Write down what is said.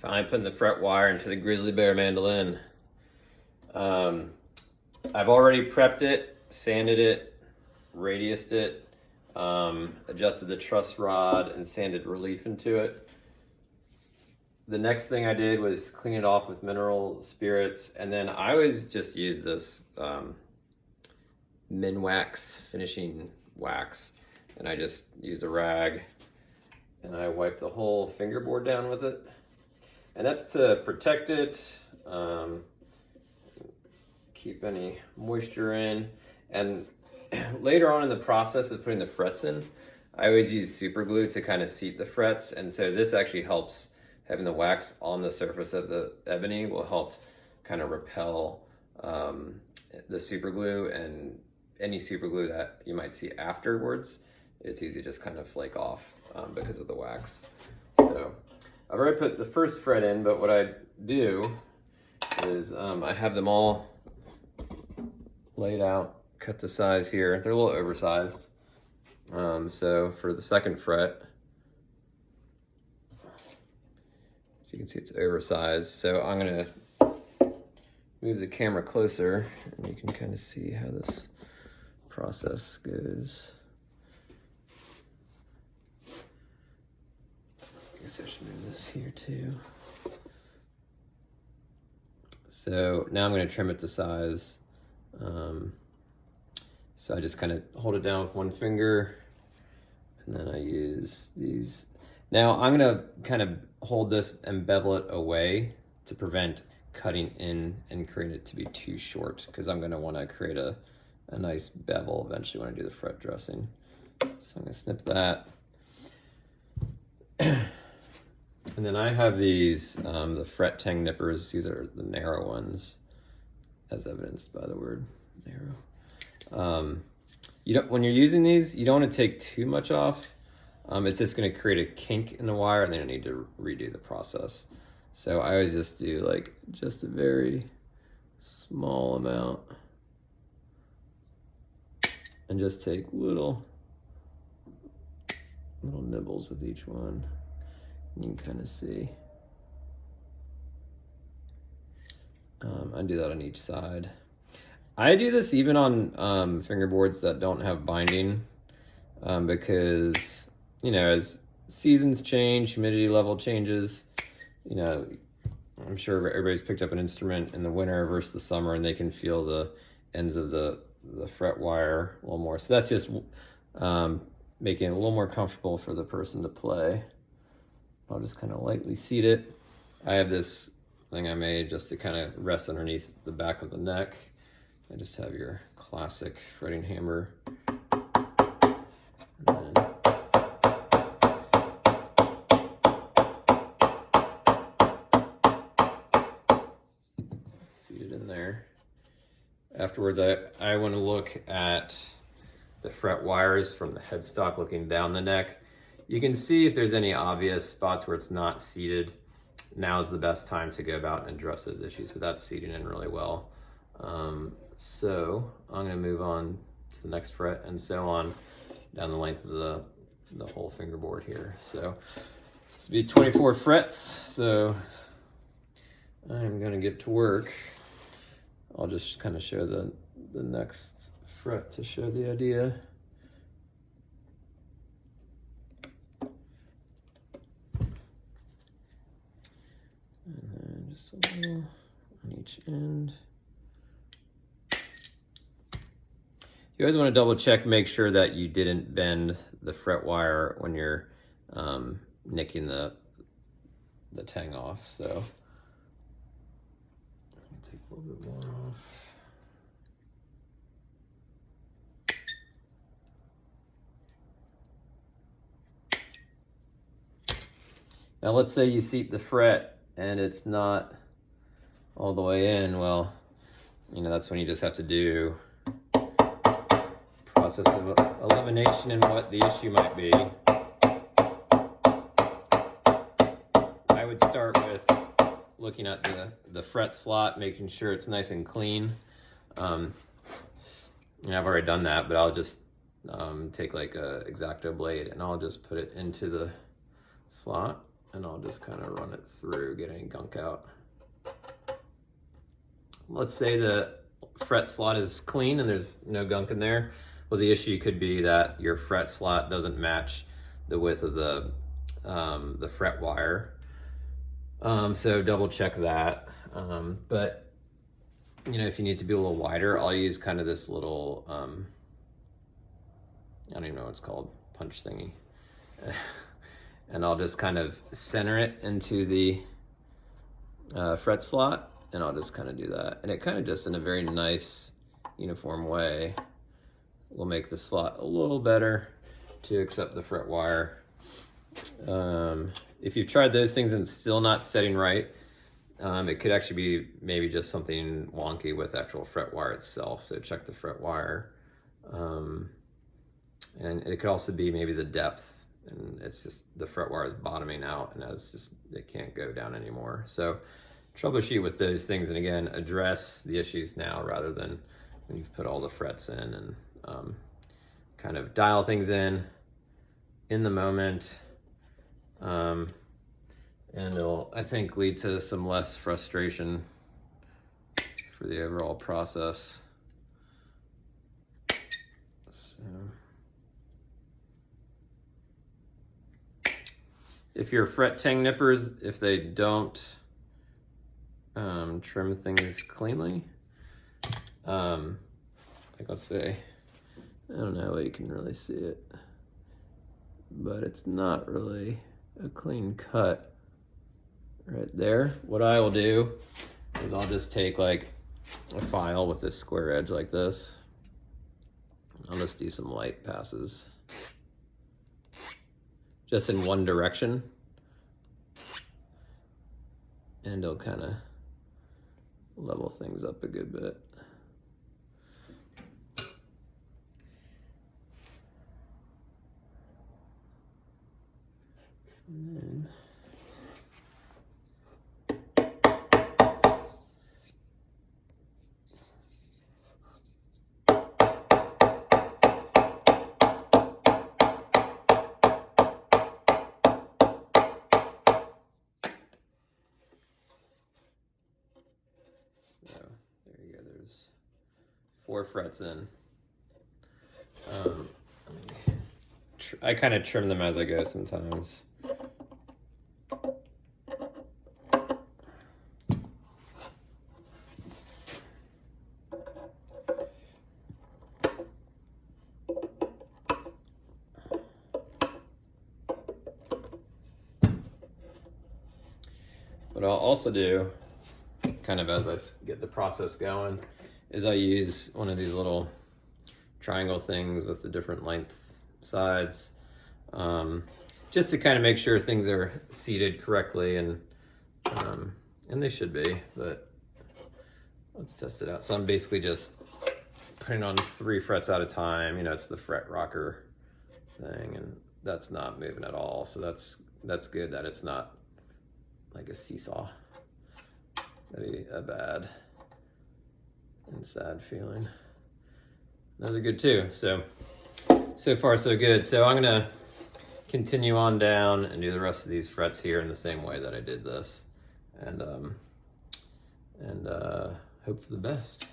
Finally putting the fret wire into the Grizzly mandolin. I've already prepped it, sanded it, radiused it, adjusted the truss rod and sanded relief into it. The next thing I did was clean it off with mineral spirits, and then I always just use this Minwax finishing wax, and I just use a rag and I wipe the whole fingerboard down with it. And that's to protect it, keep any moisture in. And later on in the process of putting the frets in, I always use super glue to kind of seat the frets. And so this actually helps, having the wax on the surface of the ebony will help kind of repel the super glue, and any super glue that you might see afterwards, it's easy to just kind of flake off because of the wax. So I've already put the first fret in, but what I do is I have them all laid out, cut the size here. They're a little oversized. So for the second fret, so you can see it's oversized. So I'm gonna move the camera closer and you can kind of see how this process goes. I guess I should move this here too. So now I'm going to trim it to size. So I just kind of hold it down with one finger, and then I use these. Now I'm going to kind of hold this and bevel it away to prevent cutting in and create it to be too short, because I'm going to want to create a nice bevel eventually when I do the fret dressing. So I'm going to snip that. And then I have these, the fret tang nippers. These are the narrow ones, as evidenced by the word narrow. You don't, when you're using these, you don't want to take too much off. It's just going to create a kink in the wire, and then I need to redo the process. So I always just do like just a very small amount, and just take little nibbles with each one. You can kind of see. I do that on each side. I do this even on fingerboards that don't have binding, because, you know, as seasons change, humidity level changes, you know, I'm sure everybody's picked up an instrument in the winter versus the summer, and they can feel the ends of the fret wire a little more. So that's just making it a little more comfortable for the person to play. I'll just kind of lightly seat it. I have this thing I made just to kind of rest underneath the back of the neck. I just have your classic fretting hammer. And then seat it in there. Afterwards, I want to look at the fret wires from the headstock looking down the neck. You can see if there's any obvious spots where it's not seated. Now is the best time to go about and address those issues without seating in really well. So I'm going to move on to the next fret and so on down the length of the whole fingerboard here. So this will be 24 frets. So I'm going to get to work. I'll just kind of show the next fret to show the idea. Just a little on each end. You always want to double check, make sure that you didn't bend the fret wire when you're nicking the tang off. So let me take a little bit more off. Now let's say you seat the fret and it's not all the way in. Well, you know, that's when you just have to do process of elimination and what the issue might be. I would start with looking at the fret slot, making sure it's nice and clean. You know, I've already done that, but I'll just take like a X-Acto blade and I'll just put it into the slot. and I'll just kind of run it through, get any gunk out. Let's say the fret slot is clean and there's no gunk in there. Well, the issue could be that your fret slot doesn't match the width of the fret wire. So double check that. But you know, if you need to be a little wider, I'll use kind of this little, I don't even know what it's called, punch thingy. And I'll just kind of center it into the fret slot, and I'll just kind of do that. And it kind of just in a very nice, uniform way will make the slot a little better to accept the fret wire. If you've tried those things and still not setting right, it could actually be maybe just something wonky with actual fret wire itself. So check the fret wire. And it could also be maybe the depth, and it's just the fret wire is bottoming out and it can't go down anymore. So troubleshoot with those things, and again, address the issues now rather than when you've put all the frets in, and kind of dial things in the moment. And it'll, I think, lead to some less frustration for the overall process. So, if your fret tang nippers, if they don't trim things cleanly, like let's say, I don't know how you can really see it, but it's not really a clean cut right there. What I will do is I'll just take like a file with this square edge like this. I'll just do some light passes just in one direction, and it'll kind of level things up a good bit. And then so there you go, there's 4 frets in. I kind of trim them as I go sometimes. What I'll also do, kind of as I get the process going, is I use one of these little triangle things with the different length sides, just to kind of make sure things are seated correctly, and they should be, but let's test it out. So I'm basically just putting on 3 frets at a time. You know, it's the fret rocker thing, and that's not moving at all. So that's good that it's not like a seesaw. That'd be a bad and sad feeling. Those are good too. So far so good. So I'm gonna continue on down and do the rest of these frets here in the same way that I did this, and hope for the best.